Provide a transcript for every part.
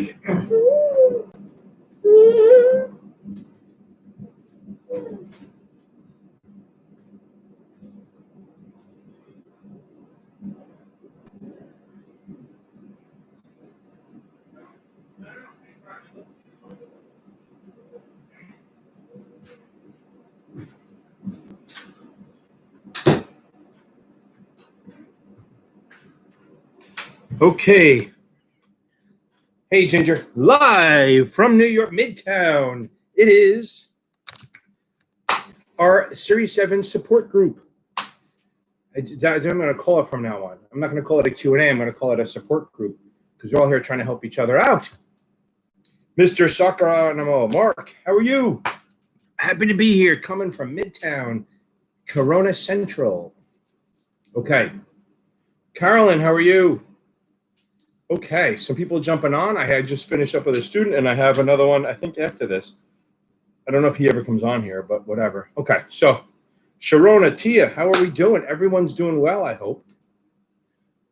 Okay. Okay. Hey, Ginger. Live from New York Midtown. It is our Series 7 support group. I'm going to call it from now on. I'm not going to call it a Q&A. I'm going to call it a support group because we're all here trying to help each other out. Mr. Sakaranamo, Mark, how are you? Happy to be here, coming from Midtown, Corona Central. Okay. Carolyn, how are you? Okay, some people jumping on. I had just finished up with a student, and I have another one, I think, after this. I don't know if he ever comes on here, but whatever. Okay, so Sharona, Tia, how are we doing? Everyone's doing well, I hope.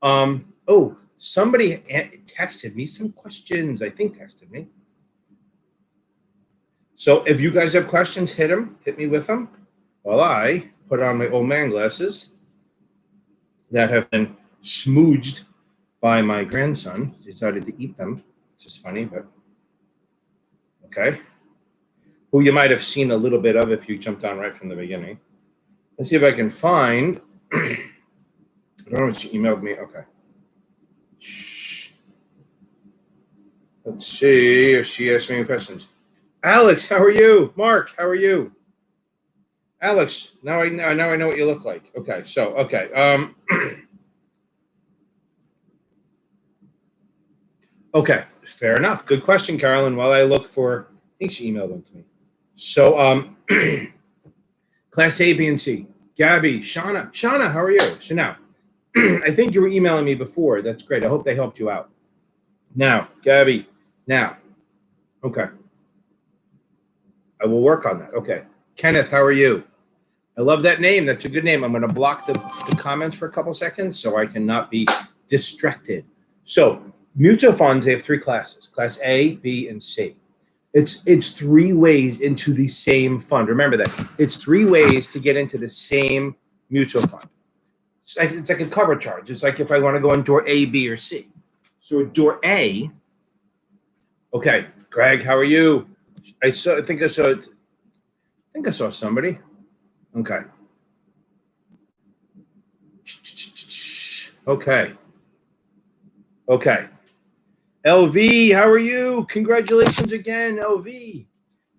Oh, somebody texted me some questions. I think texted me. So if you guys have questions, hit me with them while I put on my old man glasses that have been smooched by my grandson. He decided to eat them, which is funny, but okay. Who you might have seen a little bit of if you jumped on right from the beginning. Let's see if I can find. I don't know what she emailed me. Okay. Shh. Let's see if she asked me any questions. Alex, how are you? Mark, how are you? Alex, now I know what you look like. Okay, so okay. Okay, fair enough. Good question, Carolyn. While I look for, I think she emailed them to me. So, Class A, B, and C. Gabby, Shauna, how are you? So now, I think you were emailing me before. That's great. I hope they helped you out. Now, Gabby, now, okay. I will work on that. Okay. Kenneth, how are you? I love that name. That's a good name. I'm going to block the comments for a couple seconds so I cannot be distracted. So, mutual funds, they have three classes, Class A, B, and C. It's three ways into the same fund. Remember that. It's three ways to get into the same mutual fund. It's like a cover charge. It's like if I want to go in door A, B, or C. So door A, okay, Greg, how are you? I think I saw somebody. Okay. Okay. LV, how are you? Congratulations again, LV.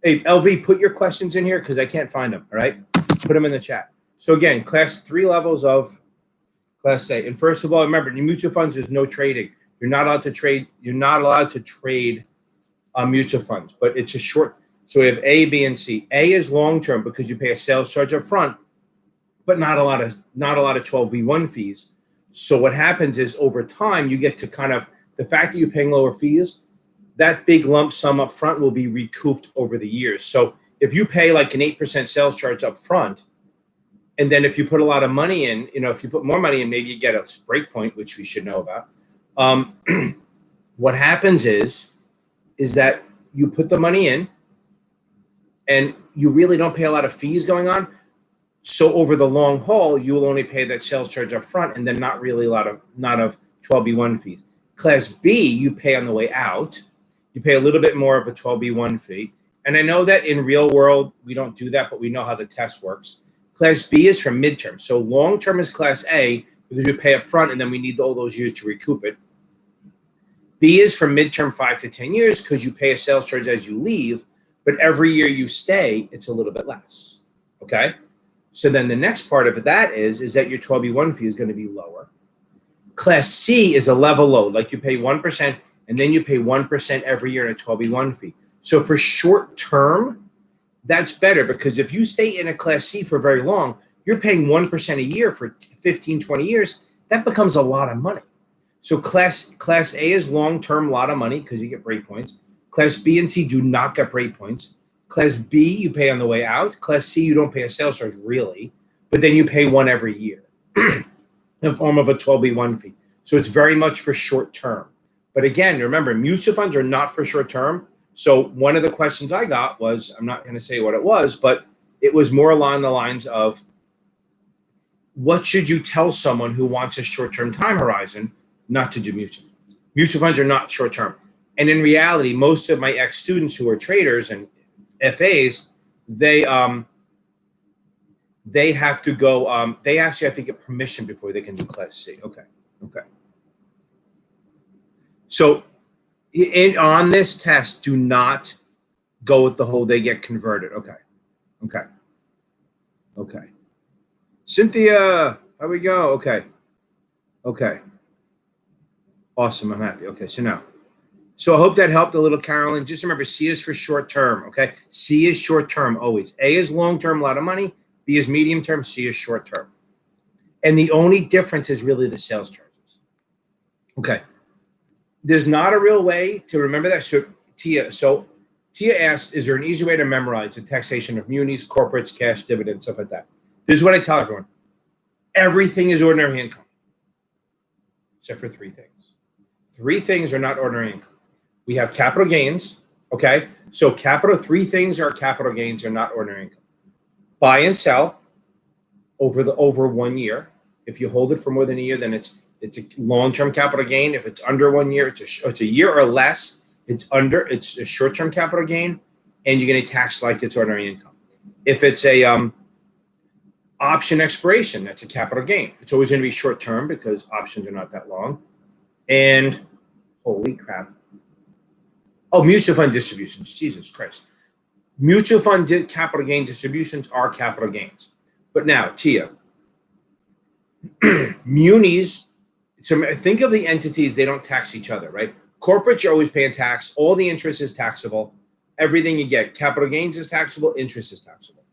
Hey, LV, put your questions in here because I can't find them, all right? Put them in the chat. So again, class 3 levels of Class A. And first of all, remember, in mutual funds, there's no trading. You're not allowed to trade. You're not allowed to trade mutual funds, but it's a short. So we have A, B, and C. A is long-term because you pay a sales charge up front, but not a lot of 12B1 fees. So what happens is over time, you get to kind of, the fact that you're paying lower fees, that big lump sum up front will be recouped over the years. So if you pay like an 8% sales charge up front, and then if you put a lot of money in, if you put more money in, maybe you get a break point, which we should know about. What happens is that you put the money in and you really don't pay a lot of fees going on. So over the long haul, you will only pay that sales charge up front and then not really a lot of 12B1 fees. Class B, you pay on the way out. You pay a little bit more of a 12B1 fee. And I know that in real world, we don't do that, but we know how the test works. Class B is from midterm. So long-term is Class A because we pay up front and then we need all those years to recoup it. B is from midterm 5 to 10 years because you pay a sales charge as you leave, but every year you stay, it's a little bit less, okay? So then the next part of that is that your 12B1 fee is going to be lower. Class C is a level load, like you pay 1% and then you pay 1% every year in a 12B1 fee. So for short term, that's better because if you stay in a Class C for very long, you're paying 1% a year for 15, 20 years. That becomes a lot of money. So Class A is long-term, a lot of money because you get break points. Class B and C do not get break points. Class B, you pay on the way out. Class C, you don't pay a sales charge really, but then you pay one every year in the form of a 12B1 fee. So it's very much for short term. But again, remember, mutual funds are not for short term. So one of the questions I got was, I'm not going to say what it was, but it was more along the lines of, what should you tell someone who wants a short-term time horizon not to do mutual funds? Mutual funds are not short-term. And in reality, most of my ex-students who are traders and FAs, they have to go, they actually have to get permission before they can do Class C. Okay. So on this test, do not go with the whole they get converted. Okay. Cynthia, how we go? Okay. Awesome, I'm happy. Okay, so I hope that helped a little, Carolyn. Just remember, C is for short term, okay? C is short term always. A is long term, a lot of money. B is medium term, C is short term. And the only difference is really the sales charges. Okay. There's not a real way to remember that. So Tia asked, is there an easy way to memorize the taxation of munis, corporates, cash, dividends, stuff like that? This is what I tell everyone. Everything is ordinary income, except for three things. Three things are not ordinary income. We have capital gains, okay? So three things are capital gains, are not ordinary income. Buy and sell over 1 year. If you hold it for more than a year, then it's a long-term capital gain. If it's under 1 year, it's a year or less, it's a short-term capital gain, and you're going to tax like it's ordinary income. If it's a option expiration, that's a capital gain. It's always going to be short-term because options are not that long. And holy crap. Oh, mutual fund distributions. Jesus Christ. Mutual fund capital gain distributions are capital gains. But now, Tia, munis, so think of the entities, they don't tax each other, right? Corporates, you're always paying tax. All the interest is taxable. Everything you get, capital gains is taxable, interest is taxable.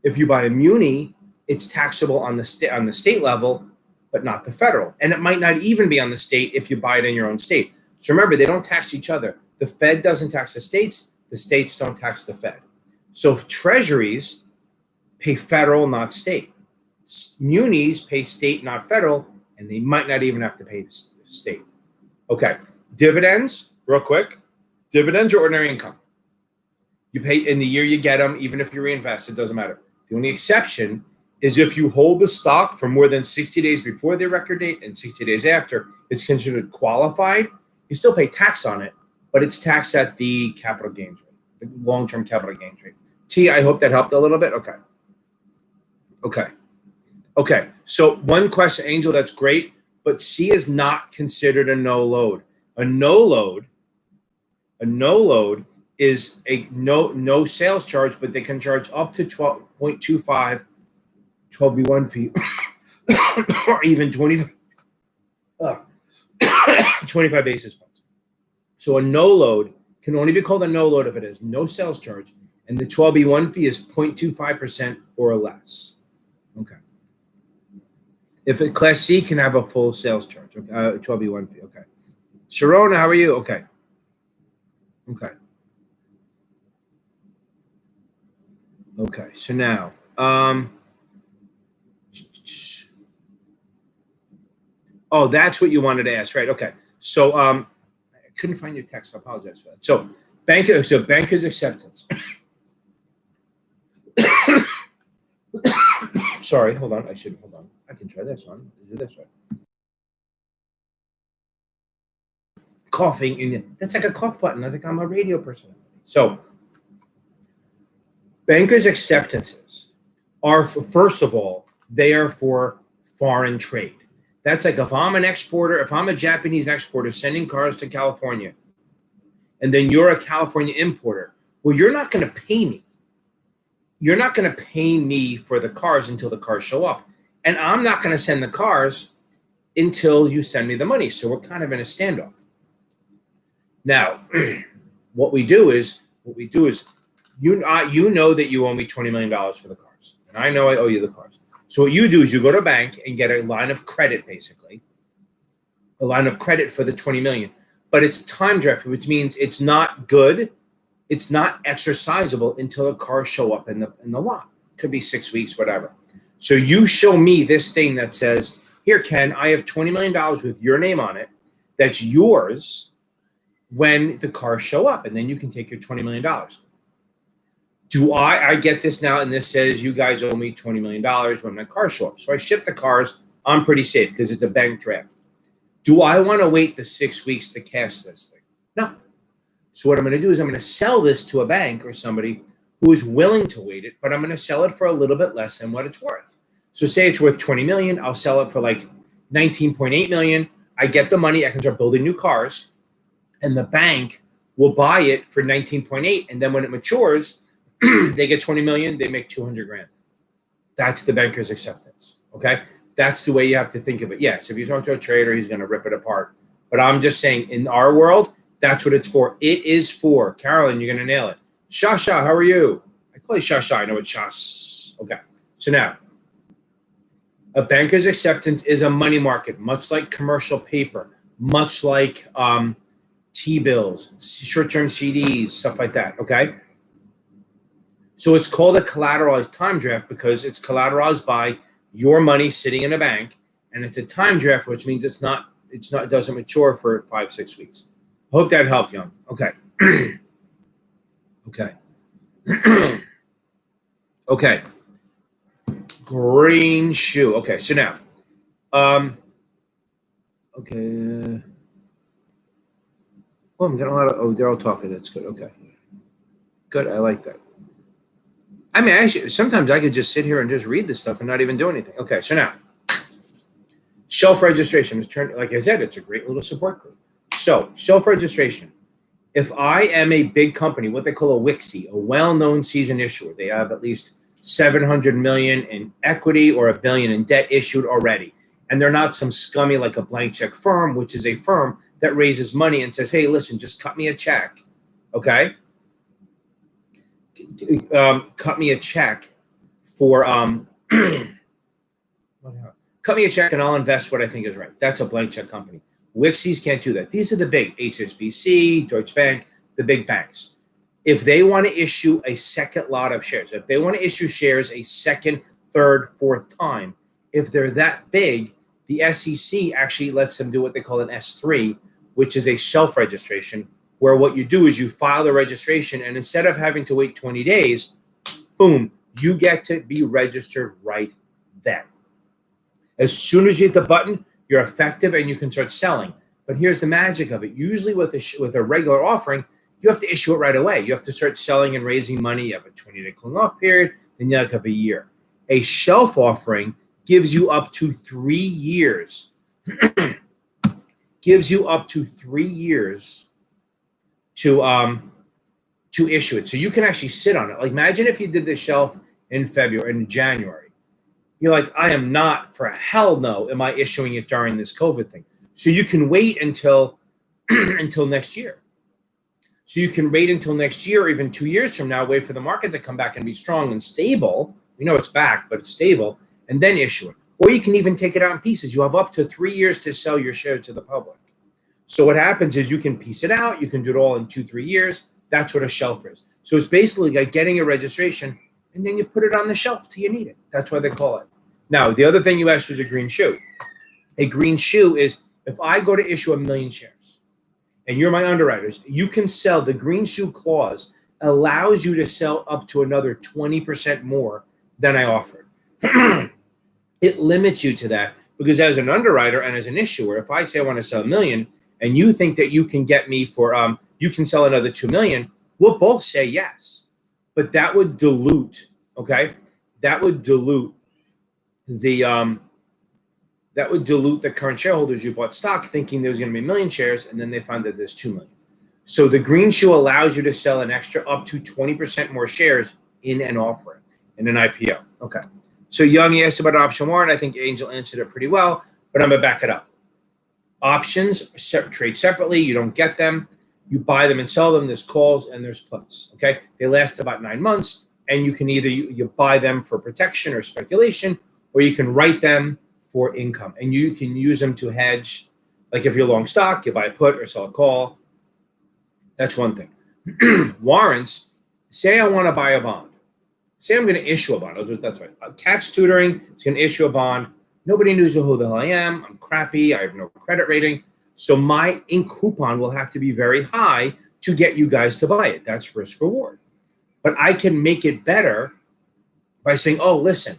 If you buy a muni, it's taxable on the state level, but not the federal. And it might not even be on the state if you buy it in your own state. So remember, they don't tax each other. The Fed doesn't tax the states don't tax the Fed. So treasuries pay federal, not state. Munis pay state, not federal, and they might not even have to pay state. Okay, dividends, real quick. Dividends are ordinary income. You pay in the year you get them, even if you reinvest, it doesn't matter. The only exception is if you hold the stock for more than 60 days before the record date and 60 days after, it's considered qualified. You still pay tax on it, but it's taxed at the capital gains rate, the long-term capital gains rate. T, I hope that helped a little bit. Okay. So one question, Angel, that's great, but C is not considered a no load. A no load is a no sales charge, but they can charge up to 12.25 12B1 fee or even 25 basis points. So a no load can only be called a no load if it has no sales charge and the 12B1 fee is 0.25% or less. Okay. If a Class C can have a full sales charge, 12B1 fee. Okay. Sharona, how are you? Okay. So now, oh, that's what you wanted to ask, right? Okay. So I couldn't find your text. I apologize for that. So banker's acceptance. Sorry, hold on. Hold on. I can try this one. Do this one. Coughing. That's like a cough button. I think I'm a radio person. So banker's acceptances are, first of all, they are for foreign trade. That's like if I'm an exporter, if I'm a Japanese exporter sending cars to California, and then you're a California importer, well, you're not going to pay me. You're not going to pay me for the cars until the cars show up. And I'm not going to send the cars until you send me the money. So we're kind of in a standoff. Now, what we do is you know that you owe me $20 million for the cars. And I know I owe you the cars. So what you do is you go to a bank and get a line of credit, basically. A line of credit for the $20 million. But it's time directed, which means it's not good. It's not exercisable until the cars show up in the lot. Could be 6 weeks, whatever. So you show me this thing that says, here, Ken, I have $20 million with your name on it. That's yours. when the cars show up, and then you can take your $20 million. Do I get this now, and this says you guys owe me $20 million when my cars show up. So I ship the cars. I'm pretty safe because it's a bank draft. Do I want to wait the 6 weeks to cash this thing? No. So what I'm going to do is I'm going to sell this to a bank or somebody who is willing to wait it, but I'm going to sell it for a little bit less than what it's worth. So say it's worth 20 million, I'll sell it for like 19.8 million. I get the money, I can start building new cars, and the bank will buy it for 19.8, and then when it matures, they get 20 million, they make 200 grand. That's the banker's acceptance, okay? That's the way you have to think of it. Yes, if you talk to a trader, he's going to rip it apart. But I'm just saying, in our world, that's what it's for. It is for. Carolyn, you're going to nail it. Shasha, how are you? I call you Shasha. I know it's Shas. Okay. So now, a banker's acceptance is a money market, much like commercial paper, much like T-bills, short-term CDs, stuff like that, okay? So it's called a collateralized time draft because it's collateralized by your money sitting in a bank, and it's a time draft, which means it doesn't mature for 5-6 weeks. Hope that helped, Young. Okay. Okay. Okay. Green shoe. Okay, so now, okay. Oh, I'm getting a lot of, they're all talking. That's good. Okay. Good. I like that. I mean, actually, sometimes I could just sit here and just read this stuff and not even do anything. Okay, so now, shelf registration is turned, like I said, it's a great little support group. So, shelf registration. If I am a big company, what they call a WIXI, a well-known seasoned issuer, they have at least 700 million in equity or $1 billion in debt issued already. And they're not some scummy like a blank check firm, which is a firm that raises money and says, hey, listen, just cut me a check, okay? Cut me a check for, cut me a check and I'll invest what I think is right. That's a blank check company. WIXIs can't do that. These are the big, HSBC, Deutsche Bank, the big banks. If they want to issue a second lot of shares, if they want to issue shares a second, third, fourth time, if they're that big, the SEC actually lets them do what they call an S3, which is a shelf registration, where what you do is you file the registration, and instead of having to wait 20 days, boom, you get to be registered right then. As soon as you hit the button, you're effective and you can start selling. But here's the magic of it. Usually with a regular offering, you have to issue it right away. You have to start selling and raising money. You have a 20-day cooling off period, then you have a year. A shelf offering gives you up to 3 years. Gives you up to 3 years to issue it. So you can actually sit on it. Like imagine if you did the shelf in January. You're like, I am not, for hell no, am I issuing it during this COVID thing. So you can wait until until next year. So you can wait until next year, or even 2 years from now, wait for the market to come back and be strong and stable. We know it's back, but it's stable, and then issue it. Or you can even take it out in pieces. You have up to 3 years to sell your shares to the public. So what happens is you can piece it out. You can do it all in 2-3 years. That's what a shelf is. So it's basically like getting a registration, and then you put it on the shelf till you need it. That's why they call it. Now, the other thing you asked was a green shoe. A green shoe is if I go to issue 1 million shares, and you're my underwriters, you can sell. The green shoe clause allows you to sell up to another 20% more than I offered. It limits you to that because as an underwriter and as an issuer, if I say I want to sell 1 million and you think that you can get me for, you can sell another 2 million, we'll both say yes. But that would dilute, okay? That would dilute the current shareholders who bought stock thinking there's going to be 1 million shares, and then they find that there's 2 million. So the green shoe allows you to sell an extra up to 20% more shares in an offering, in an IPO. Okay. So Young asked about option warrant. I think Angel answered it pretty well, but I'm going to back it up. Options trade separately. You don't get them. You buy them and sell them. There's calls and there's puts. Okay. They last about 9 months, and you can either you buy them for protection or speculation, or you can write them for income, and you can use them to hedge. Like if you're long stock, you buy a put or sell a call. That's one thing. Warrants, say I want to buy a bond. Say I'm going to issue a bond. I'll do it. That's right. Cat's tutoring is going to issue a bond. Nobody knows who the hell I am. I'm crappy. I have no credit rating. So my ink coupon will have to be very high to get you guys to buy it. That's risk reward. But I can make it better by saying, oh, listen,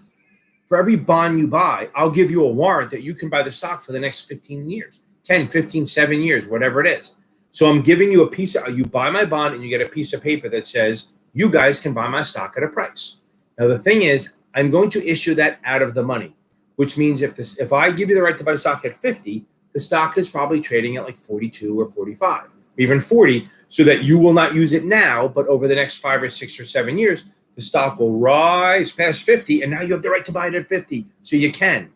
for every bond you buy, I'll give you a warrant that you can buy the stock for the next 15 years, 10, 15, 7 years, whatever it is. So I'm giving you you buy my bond and you get a piece of paper that says, you guys can buy my stock at a price. Now, the thing is, I'm going to issue that out of the money, which means if I give you the right to buy stock at 50, the stock is probably trading at like 42 or 45, or even 40, so that you will not use it now, but over the next 5 or 6 or 7 years, the stock will rise past 50, and now you have the right to buy it at 50, so you can.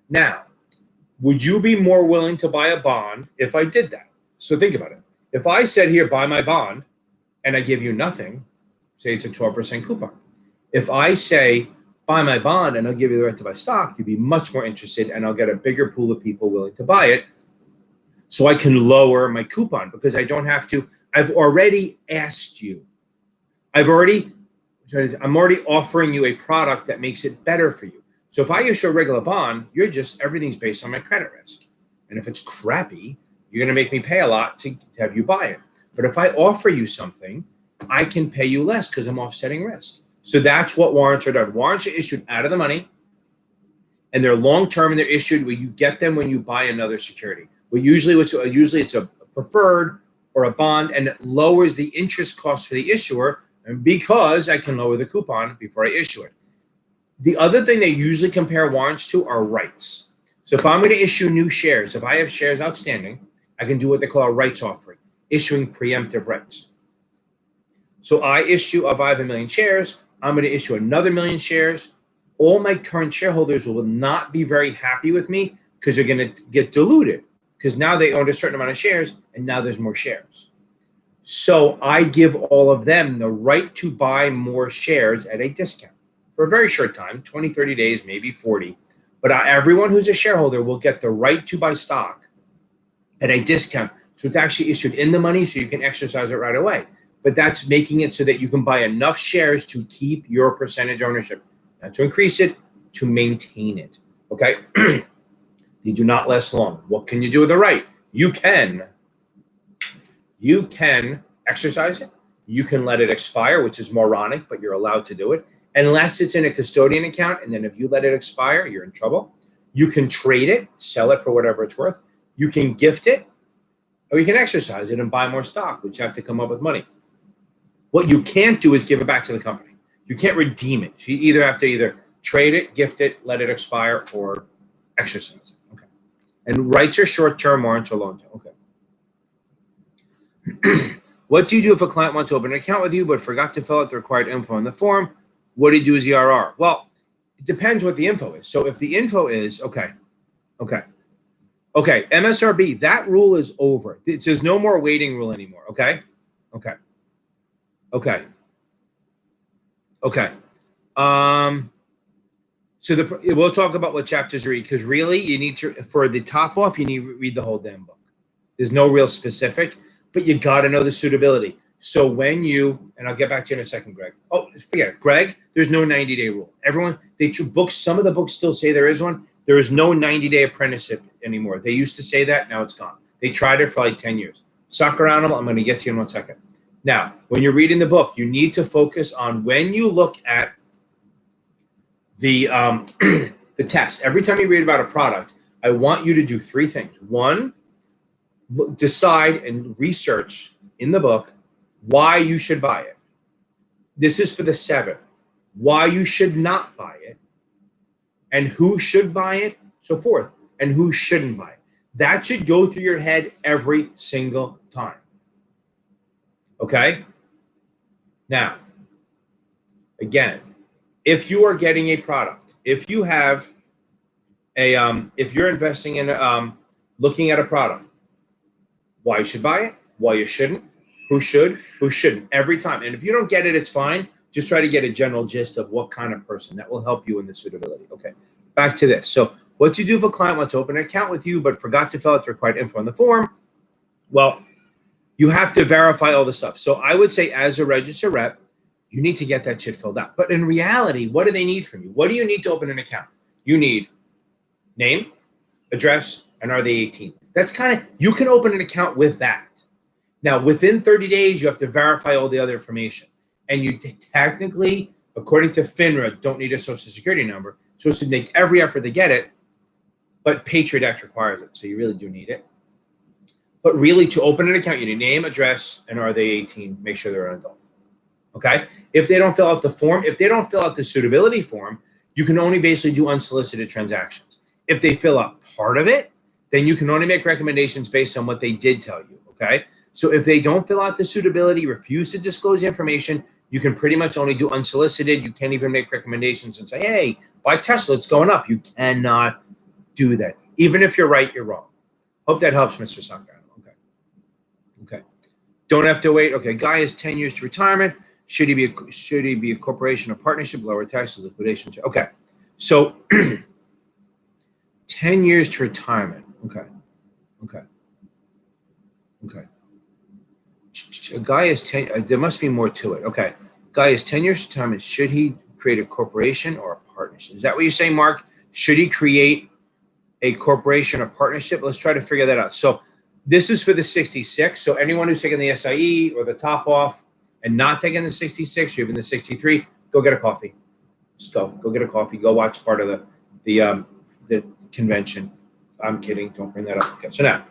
Now, would you be more willing to buy a bond if I did that? So think about it. If I said, here, buy my bond, and I give you nothing, say it's a 12% coupon. If I say, buy my bond and I'll give you the right to buy stock, you'd be much more interested, and I'll get a bigger pool of people willing to buy it, so I can lower my coupon, because I don't have to. I've already asked you. I'm already offering you a product that makes it better for you. So if I issue a regular bond, everything's based on my credit risk. And if it's crappy, you're going to make me pay a lot to have you buy it. But if I offer you something, I can pay you less because I'm offsetting risk. So that's what warrants are done. Warrants are issued out of the money, and they're long-term, and they're issued where you get them when you buy another security. Well, usually it's a preferred or a bond, and it lowers the interest cost for the issuer, and because I can lower the coupon before I issue it. The other thing they usually compare warrants to are rights. So if I'm going to issue new shares, if I have shares outstanding, I can do what they call a rights offering, issuing preemptive rights. So if I have 1 million shares, I'm going to issue another 1 million shares. All my current shareholders will not be very happy with me because they're going to get diluted, because now they own a certain amount of shares and now there's more shares. So I give all of them the right to buy more shares at a discount for a very short time, 20, 30 days, maybe 40. But everyone who's a shareholder will get the right to buy stock at a discount. So it's actually issued in the money, so you can exercise it right away. But that's making it so that you can buy enough shares to keep your percentage ownership, not to increase it, to maintain it. Okay? They do not last long. What can you do with the right? You can exercise it. You can let it expire, which is moronic, but you're allowed to do it, unless it's in a custodian account. And then if you let it expire, you're in trouble. You can trade it, sell it for whatever it's worth. You can gift it, or you can exercise it and buy more stock, which you have to come up with money. What you can't do is give it back to the company. You can't redeem it. You either have to trade it, gift it, let it expire, or exercise it. Okay. And rights are short-term, warrants are long-term. Okay. What do you do if a client wants to open an account with you but forgot to fill out the required info in the form? What do you do as ERR? Well, it depends what the info is. So if the info is, okay, MSRB, that rule is over. There's no more waiting rule anymore, okay? Okay. So we'll talk about what chapters read, because really you need to, for the top off, you need to read the whole damn book. There's no real specific, but you got to know the suitability. So when and I'll get back to you in a second, Greg. Oh, forget it. Greg, there's no 90-day rule. Some of the books still say there is one. There is no 90-day apprenticeship anymore. They used to say that. Now it's gone. They tried it for like 10 years. Suck around them. I'm going to get to you in 1 second. Now, when you're reading the book, you need to focus on when you look at the the test. Every time you read about a product, I want you to do 3 things. 1, decide and research in the book why you should buy it. This is for the 7. Why you should not buy it, and who should buy it. So 4th, and who shouldn't buy it. That should go through your head every single time. Okay? Now, again, if you are getting a product, if you have if you're investing in looking at a product, why you should buy it, why you shouldn't, who should, who shouldn't, every time. And if you don't get it, it's fine. Just try to get a general gist of what kind of person. That will help you in the suitability. Okay, back to this. So what do you do if a client wants to open an account with you but forgot to fill out the required info on the form? Well, you have to verify all the stuff. So I would say, as a registered rep, you need to get that shit filled out. But in reality, what do they need from you? What do you need to open an account? You need name, address, and are they 18? That's kind of, you can open an account with that. Now, within 30 days, you have to verify all the other information. And you technically, according to FINRA, don't need a social security number. So it's to make every effort to get it, but Patriot Act requires it. So you really do need it. But really, to open an account, you need name, address, and are they 18? Make sure they're an adult. Okay? If they don't fill out the form, if they don't fill out the suitability form, you can only basically do unsolicited transactions. If they fill out part of it, then you can only make recommendations based on what they did tell you. Okay? So if they don't fill out the suitability, refuse to disclose information, you can pretty much only do unsolicited. You can't even make recommendations and say, hey, buy Tesla, it's going up. You cannot do that. Even if you're right, you're wrong. Hope that helps, Mr. Sankar. Okay. Don't have to wait. Okay, guy is 10 years to retirement. Should he be a corporation or partnership? Lower taxes, liquidation. Okay. So 10 years to retirement. Okay. A guy is 10, there must be more to it. Okay. Guy is 10 years to retirement. Should he create a corporation or a partnership? Is that what you're saying, Mark? Should he create a corporation or partnership? Let's try to figure that out. So this is for the 66. So anyone who's taking the SIE or the top off and not taking the 66, or even the 63, go get a coffee. Just go get a coffee. Go watch part of the convention. I'm kidding. Don't bring that up. Okay. So now,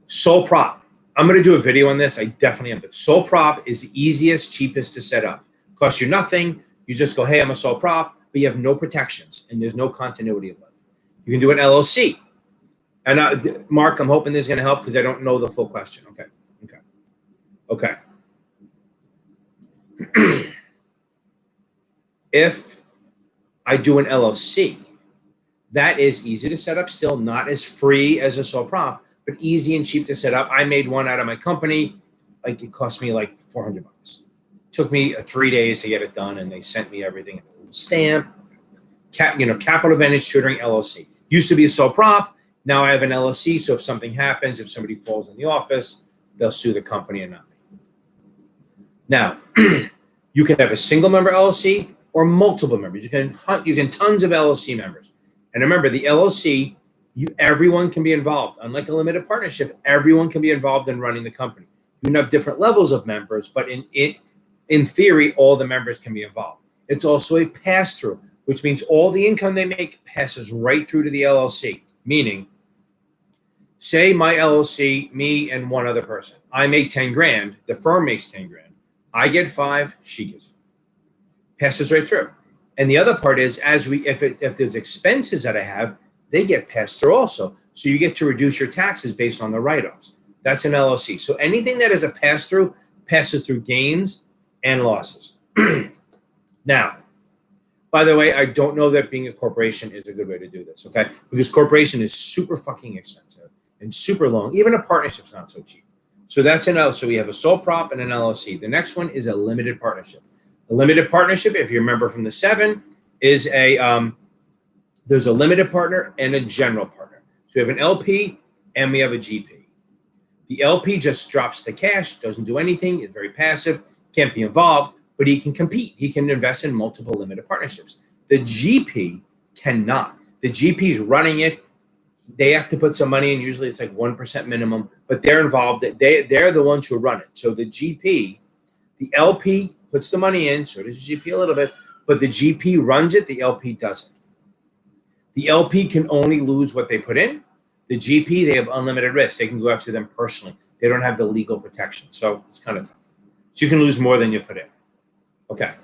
sole prop. I'm going to do a video on this. I definitely am. But sole prop is the easiest, cheapest to set up. Costs you nothing. You just go, hey, I'm a sole prop, but you have no protections and there's no continuity of life. You can do an LLC. And Mark, I'm hoping this is going to help because I don't know the full question. Okay. If I do an LLC, that is easy to set up, still not as free as a sole prop, but easy and cheap to set up. I made one out of my company. Like it cost me like $400. Took me 3 days to get it done, and they sent me everything. Stamp, capital advantage tutoring LLC. Used to be a sole prop. Now I have an LLC. So if something happens, if somebody falls in the office, they'll sue the company and not me. Now, you can have a single member LLC or multiple members. You can tons of LLC members. And remember, the LLC, everyone can be involved. Unlike a limited partnership, everyone can be involved in running the company. You can have different levels of members, but in theory, all the members can be involved. It's also a pass-through, which means all the income they make passes right through to the LLC. Meaning, say my LLC, me and one other person, I make 10 grand, the firm makes 10 grand. I get 5, she gets 5. Passes right through. And the other part is, if there's expenses that I have, they get passed through also. So you get to reduce your taxes based on the write-offs. That's an LLC. So anything that is a pass-through passes through gains and losses. Now, by the way, I don't know that being a corporation is a good way to do this, okay? Because corporation is super fucking expensive and super long. Even a partnership's not so cheap. So that's an LLC. So we have a sole prop and an LLC. The next one is a limited partnership. A limited partnership, if you remember from the 7, is there's a limited partner and a general partner. So we have an LP and we have a GP. The LP just drops the cash, doesn't do anything, is very passive, can't be involved, but he can compete. He can invest in multiple limited partnerships. The GP cannot. The GP is running it. They have to put some money in. Usually it's like 1% minimum, but they're involved. They're the ones who run it. So the GP, the LP puts the money in, so does the GP a little bit, but the GP runs it, the LP doesn't. The LP can only lose what they put in. The GP, they have unlimited risk. They can go after them personally. They don't have the legal protection. So it's kind of tough. So you can lose more than you put in. Okay.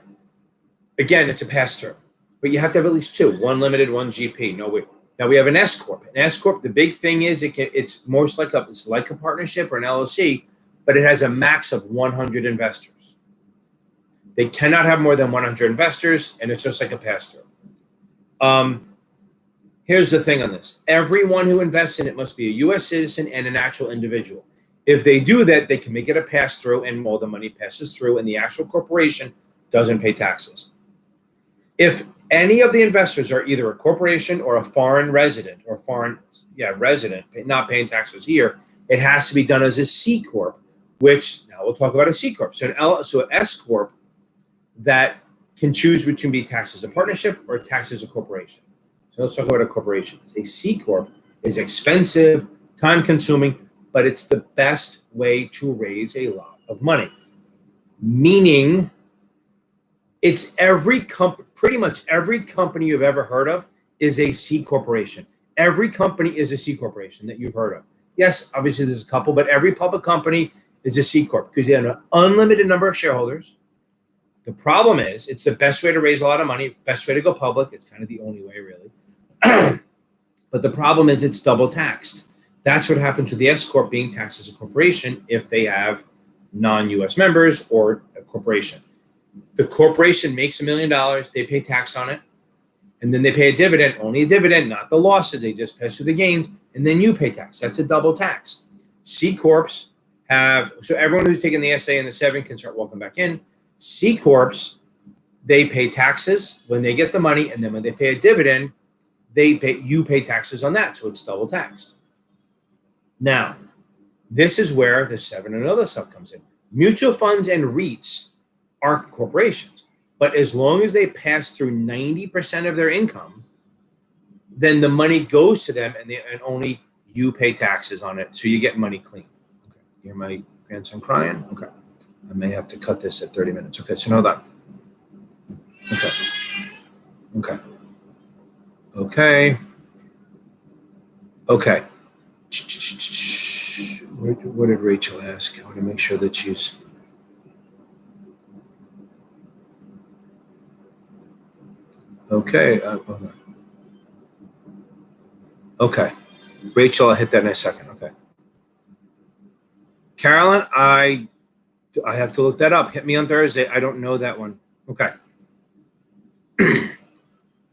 Again, it's a pass-through, but you have to have at least 2, one limited, one GP. No way. Now we have an S corp. An S corp. The big thing is it's like a partnership or an LLC, but it has a max of 100 investors. They cannot have more than 100 investors, and it's just like a pass-through. Here's the thing on this. Everyone who invests in it must be a U.S. citizen and an actual individual. If they do that, they can make it a pass-through, and all the money passes through, and the actual corporation doesn't pay taxes. If any of the investors are either a corporation or a foreign resident resident, not paying taxes here, it has to be done as a C corp, which now we'll talk about a C corp. So an S corp that can choose between be taxed as a partnership or taxed as a corporation. So let's talk about a corporation. A C corp is expensive, time consuming, but it's the best way to raise a lot of money. Meaning it's pretty much every company you've ever heard of is a C corporation. Every company is a C corporation that you've heard of. Yes, obviously there's a couple, but every public company is a C corp because you have an unlimited number of shareholders. The problem is it's the best way to raise a lot of money, best way to go public. It's kind of the only way, really. But the problem is it's double taxed. That's what happens with the S corp being taxed as a corporation if they have non-US members or a corporation. The corporation makes $1 million, they pay tax on it, and then they pay a dividend, only a dividend, not the losses. They just pass through the gains, and then you pay tax. That's a double tax. C corps have, so everyone who's taken the SA and the 7 can start walking back in. C corps, they pay taxes when they get the money, and then when they pay a dividend, you pay taxes on that, so it's double taxed. Now, this is where the 7 and other stuff comes in. Mutual funds and REITs are corporations, but as long as they pass through 90% of their income, then the money goes to them, and only you pay taxes on it, so you get money clean. Okay, you hear my grandson crying? Okay, I may have to cut this at 30 minutes. Okay, so hold on. Okay. What did Rachel ask? I want to make sure that she's... Okay. Okay. Rachel, I'll hit that in a second. Okay. Carolyn, I have to look that up. Hit me on Thursday. I don't know that one. Okay.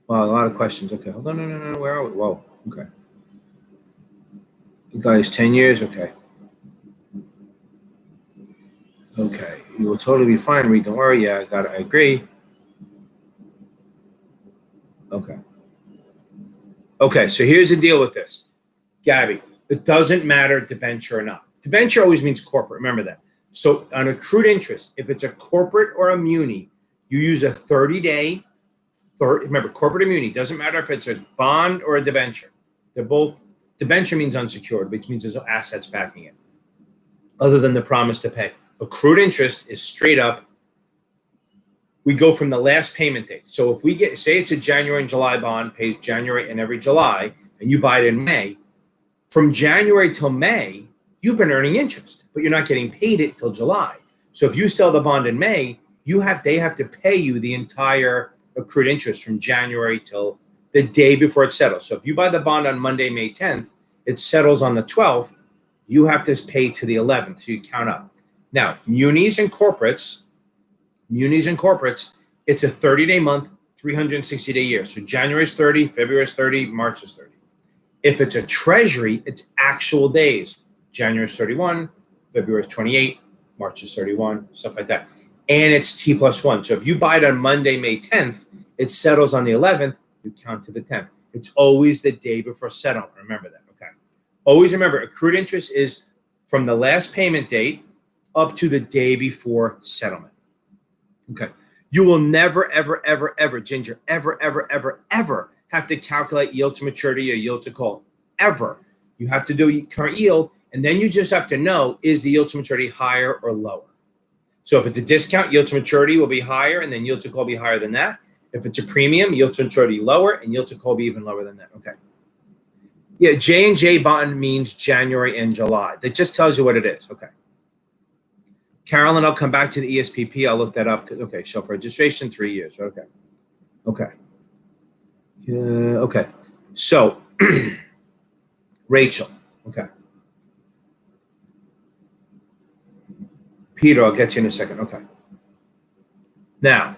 Wow, a lot of questions. Okay. Hold on. No. Where are we? Whoa. Okay. You guys, 10 years? Okay. Okay. You will totally be fine, Reed. Don't worry. Yeah, I agree. Okay. Okay, so here's the deal with this. Gabby, it doesn't matter debenture or not. Debenture always means corporate. Remember that. So on accrued interest, if it's a corporate or a muni, you use a 30-day. Remember, corporate immunity, doesn't matter if it's a bond or a debenture. They're both, debenture means unsecured, which means there's no assets backing it, other than the promise to pay. Accrued interest is straight up, we go from the last payment date. So if we get, say it's a January and July bond, pays January and every July, and you buy it in May, from January till May, you've been earning interest, but you're not getting paid it till July. So if you sell the bond in May, they have to pay you the entire accrued interest from January till the day before it settles. So if you buy the bond on Monday, May 10th, it settles on the 12th, you have to pay to the 11th, so you count up. Now, munis and corporates, it's a 30-day month, 360-day year. So January is 30, February is 30, March is 30. If it's a treasury, it's actual days. January is 31, February is 28, March is 31, stuff like that. And it's T+1. So if you buy it on Monday, May 10th, it settles on the 11th, you count to the 10th. It's always the day before settlement. Remember that, okay? Always remember, accrued interest is from the last payment date up to the day before settlement. Okay. You will never, ever, Ginger, ever have to calculate yield to maturity or yield to call. Ever. You have to do current yield, and then you just have to know, is the yield to maturity higher or lower? So if it's a discount, yield to maturity will be higher, and then yield to call will be higher than that. If it's a premium, yield to maturity lower, and yield to call will be even lower than that. Okay. Yeah, J&J bond means January and July. That just tells you what it is. Okay. Carolyn, I'll come back to the ESPP. I'll look that up. Okay, shelf registration, 3 years. Okay. Okay. So, Rachel. Okay. Peter, I'll get you in a second. Okay. Now,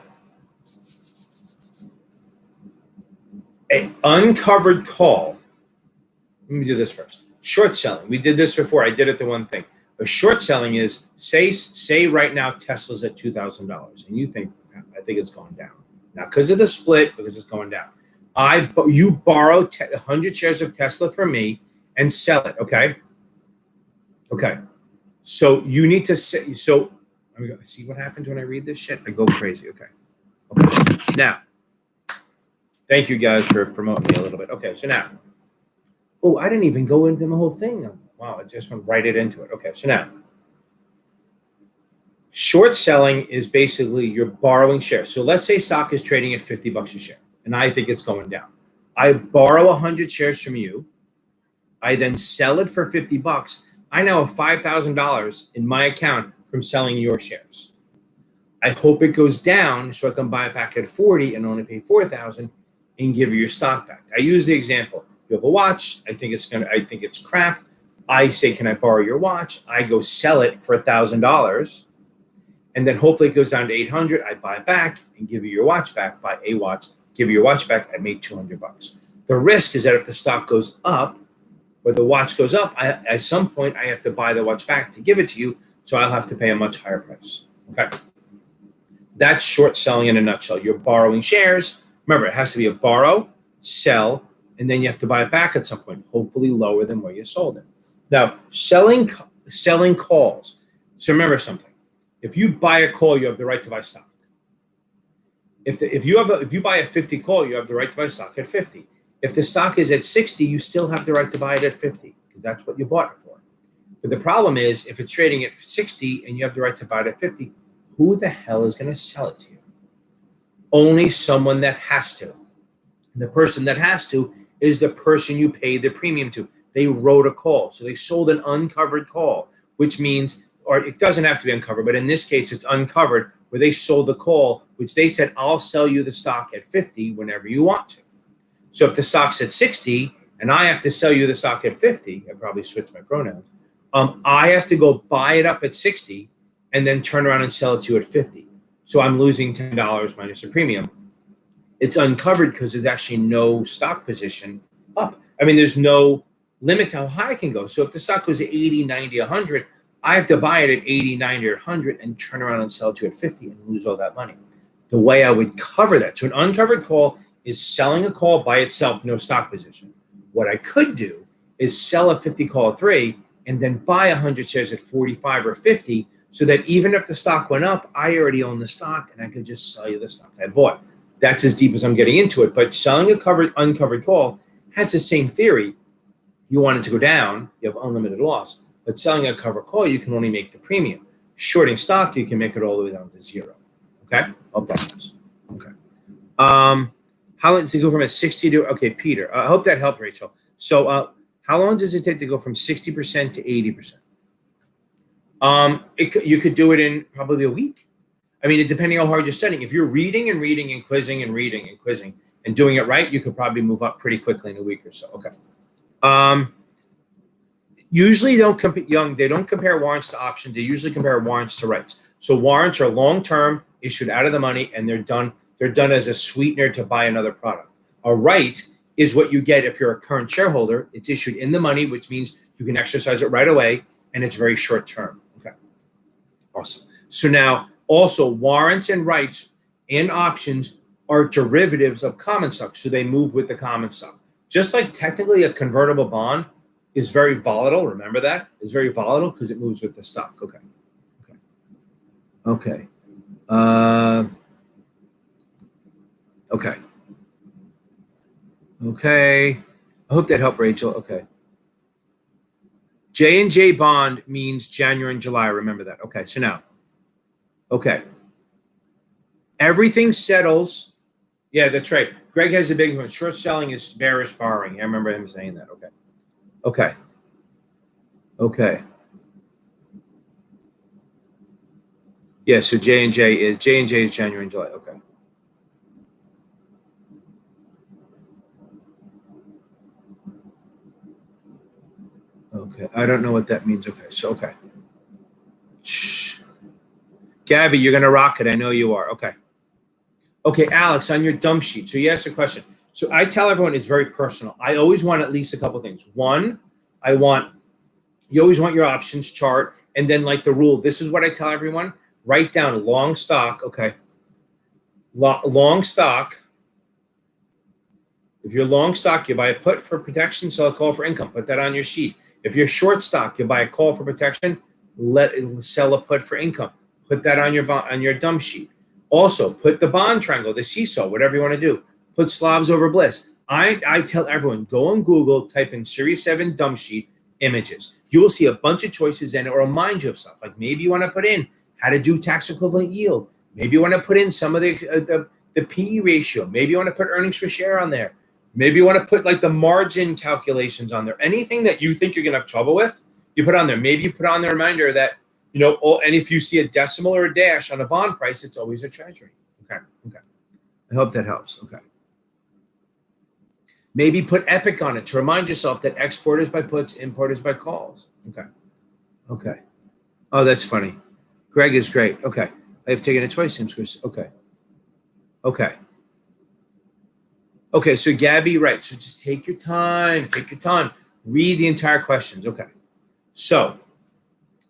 an uncovered call. Let me do this first. Short selling. We did this before. I did it the one thing. A short selling is, say right now Tesla's at $2,000, and you think, I think it's going down. Not because of the split, because it's going down. You borrow 100 shares of Tesla from me and sell it, okay? Okay. So you need to say, so see what happens when I read this shit? I go crazy, okay. Now, thank you guys for promoting me a little bit. Okay, so now, Oh, I didn't even go into the whole thing. Wow, I just went right into it. Okay, so now short selling is basically you're borrowing shares. So let's say stock is trading at $50 a share, and I think it's going down. I borrow 100 shares from you. I then sell it for $50. I now have $5,000 in my account from selling your shares. I hope it goes down so I can buy it back at 40 and only pay 4,000 and give you your stock back. I use the example. You have a watch. I think it's crap. I say, can I borrow your watch? I go sell it for $1,000. And then hopefully it goes down to 800. I buy it back and give you your watch back. Buy a watch, give you your watch back. I made $200. The risk is that if the stock goes up or the watch goes up, at some point I have to buy the watch back to give it to you. So I'll have to pay a much higher price. Okay. That's short selling in a nutshell. You're borrowing shares. Remember, it has to be a borrow, sell, and then you have to buy it back at some point, hopefully lower than where you sold it. Now, selling calls. So remember something. If you buy a call, you have the right to buy stock. If you buy a 50 call, you have the right to buy stock at 50. If the stock is at 60, you still have the right to buy it at 50 because that's what you bought it for. But the problem is if it's trading at 60 and you have the right to buy it at 50, who the hell is going to sell it to you? Only someone that has to. And the person that has to is the person you paid the premium to. They wrote a call. So they sold an uncovered call, which means, or it doesn't have to be uncovered, but in this case, it's uncovered where they sold the call, which they said, I'll sell you the stock at 50 whenever you want to. So if the stock's at 60 and I have to sell you the stock at 50, I probably switched my pronouns. I have to go buy it up at 60 and then turn around and sell it to you at 50. So I'm losing $10 minus the premium. It's uncovered because there's actually no stock position up. I mean, there's no limit to how high it can go. So if the stock goes to 80, 90, 100, I have to buy it at 80, 90, or 100 and turn around and sell it to you at 50 and lose all that money. The way I would cover that, so an uncovered call is selling a call by itself, no stock position. What I could do is sell a 50 call at 3 and then buy 100 shares at 45 or 50 so that even if the stock went up, I already own the stock and I could just sell you the stock I bought. That's as deep as I'm getting into it. But selling a uncovered call has the same theory. You want it to go down, you have unlimited loss. But selling a covered call, you can only make the premium. Shorting stock, you can make it all the way down to 0. Okay? Hope that helps. Okay. How long does it go from a 60 to, okay, Peter, I hope that helped, Rachel. So how long does it take to go from 60% to 80%? You could do it in probably a week. I mean, depending on how hard you're studying. If you're reading and reading and quizzing and reading and quizzing and doing it right, you could probably move up pretty quickly in a week or so. Okay. Usually they don't compare warrants to options. They usually compare warrants to rights. So warrants are long-term, issued out of the money, and they're done as a sweetener to buy another product. A right is what you get if you're a current shareholder. It's issued in the money, which means you can exercise it right away, and it's very short-term. Okay. Awesome. So now also warrants and rights and options are derivatives of common stock. So they move with the common stock. Just like technically a convertible bond is very volatile. Remember that? It's very volatile because it moves with the stock. Okay. Okay. Okay. Okay. I hope that helped, Rachel. Okay. J&J bond means January and July. Remember that. Okay. So now, okay. Everything settles. Yeah, that's right. Greg has a big one. Short selling is bearish borrowing. I remember him saying that. Okay. Okay. Okay. Yeah, so J&J is January and July. Okay. Okay. I don't know what that means. Okay. So, okay. Shh. Gabby, you're going to rock it. I know you are. Okay. Okay, Alex, on your dump sheet. So you asked a question. So I tell everyone it's very personal. I always want at least a couple things. One, you always want your options chart. And then like the rule, this is what I tell everyone. Write down long stock. Okay. Long stock. If you're long stock, you buy a put for protection, sell a call for income. Put that on your sheet. If you're short stock, you buy a call for protection, sell a put for income. Put that on your dump sheet. Also, put the bond triangle, the seesaw, whatever you want to do. Put slobs over bliss. I tell everyone, go on Google, type in Series 7 dump sheet images. You will see a bunch of choices and it will remind you of stuff. Like maybe you want to put in how to do tax equivalent yield. Maybe you want to put in some of the PE ratio. Maybe you want to put earnings per share on there. Maybe you want to put like the margin calculations on there. Anything that you think you're going to have trouble with, you put on there. Maybe you put on the reminder that, and if you see a decimal or a dash on a bond price, it's always a treasury. Okay. I hope that helps. Okay. Maybe put Epic on it to remind yourself that export is by puts, import is by calls. Okay. Oh, that's funny. Greg is great. Okay. I have taken it twice since Chris. Okay. So Gabby, right. So just take your time. Read the entire questions. Okay. So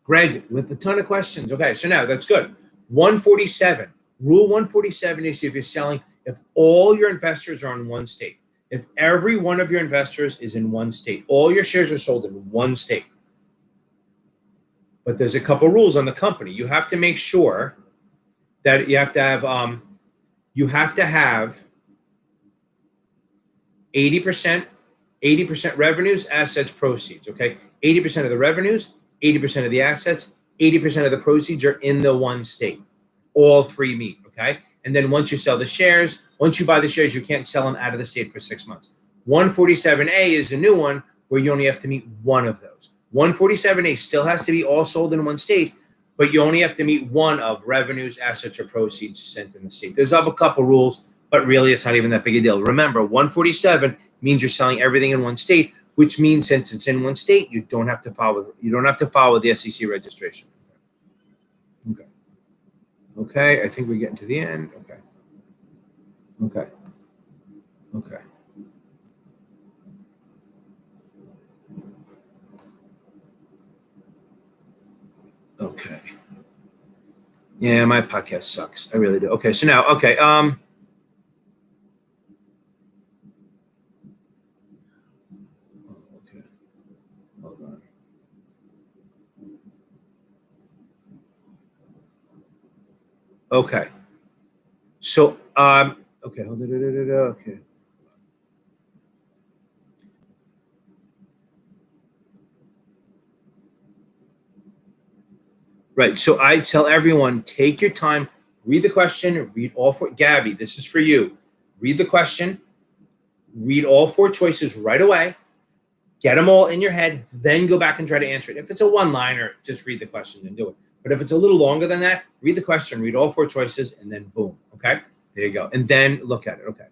Greg with a ton of questions. Okay. So now that's good. 147. Rule 147 is if all your investors are in one state. If every one of your investors is in one state, all your shares are sold in one state. But there's a couple rules on the company. You have to make sure that you have to have 80% revenues, assets, proceeds. Okay, 80% of the revenues, 80% of the assets, 80% of the proceeds are in the one state. All three meet. Okay. And then once you sell the shares, once you buy the shares, you can't sell them out of the state for 6 months. 147A is a new one where you only have to meet one of those. 147A still has to be all sold in one state, but you only have to meet one of revenues, assets, or proceeds sent in the state. There's a couple rules, but really it's not even that big a deal. Remember, 147 means you're selling everything in one state, which means since it's in one state, you don't have to follow the SEC registration. Okay, I think we're getting to the end. Okay. Yeah, my podcast sucks. I really do. Okay, so now, okay. Hold on. Okay. So, okay, hold on. Okay. Right. So I tell everyone, take your time, read the question, read all four. Gabby, this is for you. Read the question, read all four choices right away, get them all in your head, then go back and try to answer it. If it's a one-liner, just read the question and do it. But if it's a little longer than that, read the question, read all four choices, and then boom. Okay. There you go. And then look at it. Okay.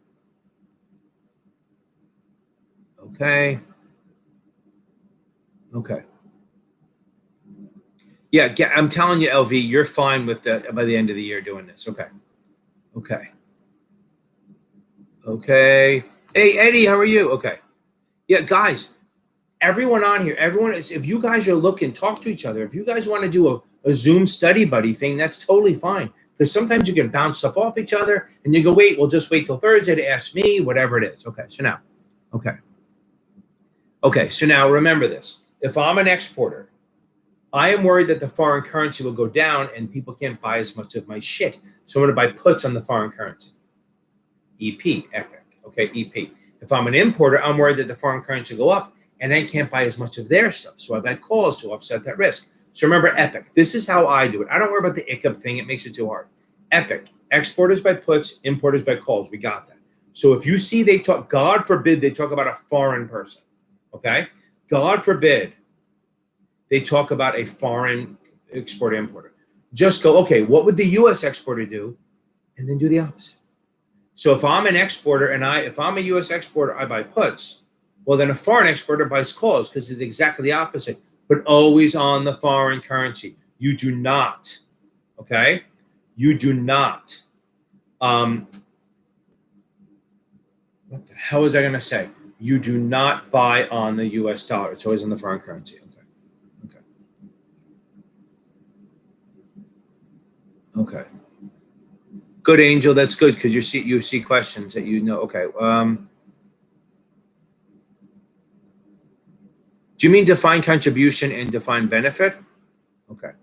Yeah, I'm telling you, LV, you're fine with that by the end of the year doing this. Okay. Hey, Eddie, how are you? Okay. Yeah, guys, everyone on here, if you guys are looking, talk to each other. If you guys want to do a Zoom study buddy thing, that's totally fine. Because sometimes you can bounce stuff off each other and you go, wait, we'll just wait till Thursday to ask me, whatever it is. Okay, so now remember this. If I'm an exporter, I am worried that the foreign currency will go down and people can't buy as much of my shit. So I'm going to buy puts on the foreign currency. EP, Epic. Okay, EP. If I'm an importer, I'm worried that the foreign currency will go up and I can't buy as much of their stuff. So I buy calls to offset that risk. So remember Epic. This is how I do it. I don't worry about the ICUP thing. It makes it too hard. Epic. Exporters by puts, importers by calls. We got that. So if you see they talk, God forbid, they talk about a foreign person. Okay? God forbid they talk about a foreign exporter importer. Just go, okay, what would the U.S. exporter do? And then do the opposite. So if I'm an exporter and if I'm a U.S. exporter, I buy puts. Well, then a foreign exporter buys calls because it's exactly the opposite, but always on the foreign currency. You do not, okay? You do not. What the hell was I going to say? You do not buy on the U.S. dollar. It's always on the foreign currency. Okay. Good, Angel. That's good because you see questions that you know. Okay. Do you mean define contribution and define benefit? Okay.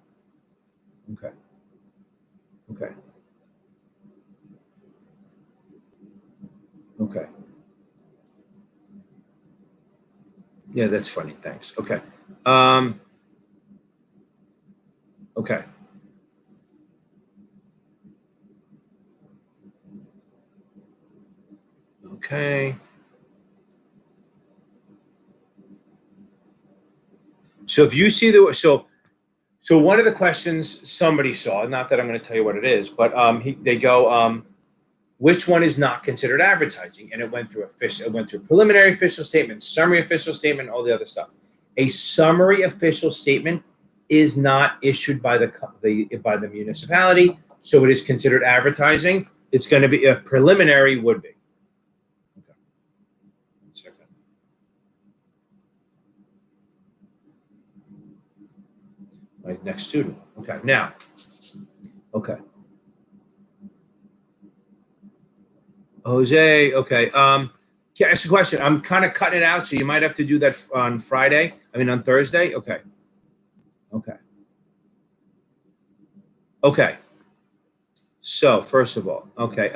Yeah, that's funny. Thanks. Okay. Okay. Okay. So if you see so one of the questions somebody saw, not that I'm going to tell you what it is, but they go, which one is not considered advertising? And it went through preliminary official statement, summary official statement, all the other stuff. A summary official statement is not issued by the municipality, so it is considered advertising. It's going to be a preliminary would be. Okay. 1 second. My next student. Okay. Now. Okay. Jose. Okay. Ask a question. I'm kind of cutting it out, so you might have to do that on Friday. I mean, on Thursday. Okay. Okay. Okay. So first of all, okay.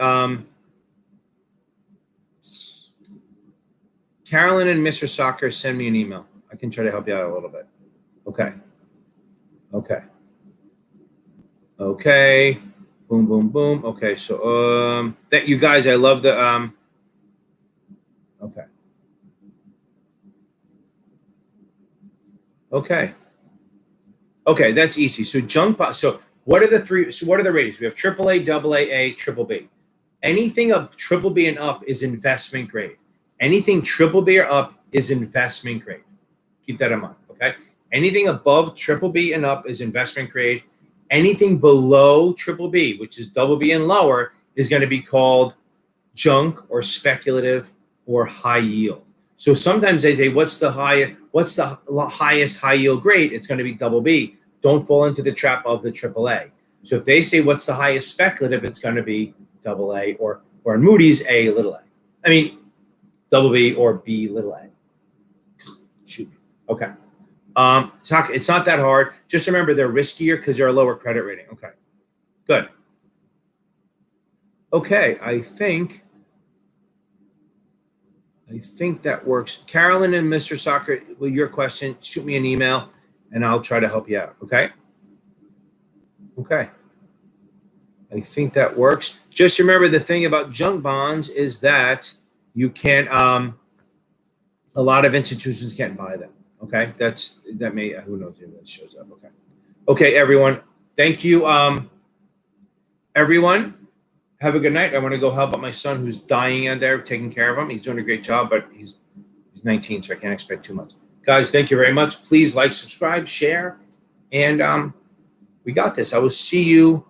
Carolyn and Mr. Soccer, send me an email. I can try to help you out a little bit. Okay. Okay. Okay. Boom, boom, boom. Okay. So that you guys, I love the okay. Okay. Okay, that's easy. So so what are the three? So what are the ratings? We have AAA, AA, triple B. Anything up triple B and up is investment grade. Anything triple B or up is investment grade. Keep that in mind. Okay. Anything above triple B and up is investment grade. Anything below triple B, which is double B and lower, is going to be called junk or speculative or high yield. So sometimes they say, what's the highest high yield grade? It's going to be double B. Don't fall into the trap of the AAA. So if they say, what's the highest speculative? It's going to be double A or in Moody's, A little a. I mean, double B or B little a. Shoot. Okay. It's not that hard. Just remember they're riskier because they're a lower credit rating. Okay. Good. Okay. I think that works. Carolyn and Mr. Soccer, with your question, shoot me an email and I'll try to help you out. Okay. Okay. I think that works. Just remember the thing about junk bonds is that you can't, a lot of institutions can't buy them. Okay. Who knows if that shows up. Okay. Okay, everyone. Thank you. Everyone, have a good night. I want to go help out my son who's dying out there, taking care of him. He's doing a great job, but he's 19, so I can't expect too much. Guys, thank you very much. Please like, subscribe, share, and we got this. I will see you.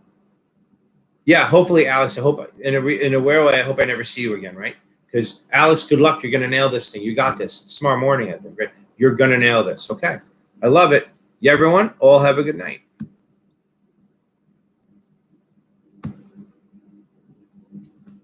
Yeah, hopefully, Alex. I hope in a rare way. I hope I never see you again, right? Because Alex, good luck. You're gonna nail this thing. You got this. It's tomorrow morning, I think. Right? You're gonna nail this. Okay. I love it. Yeah, everyone. All have a good night.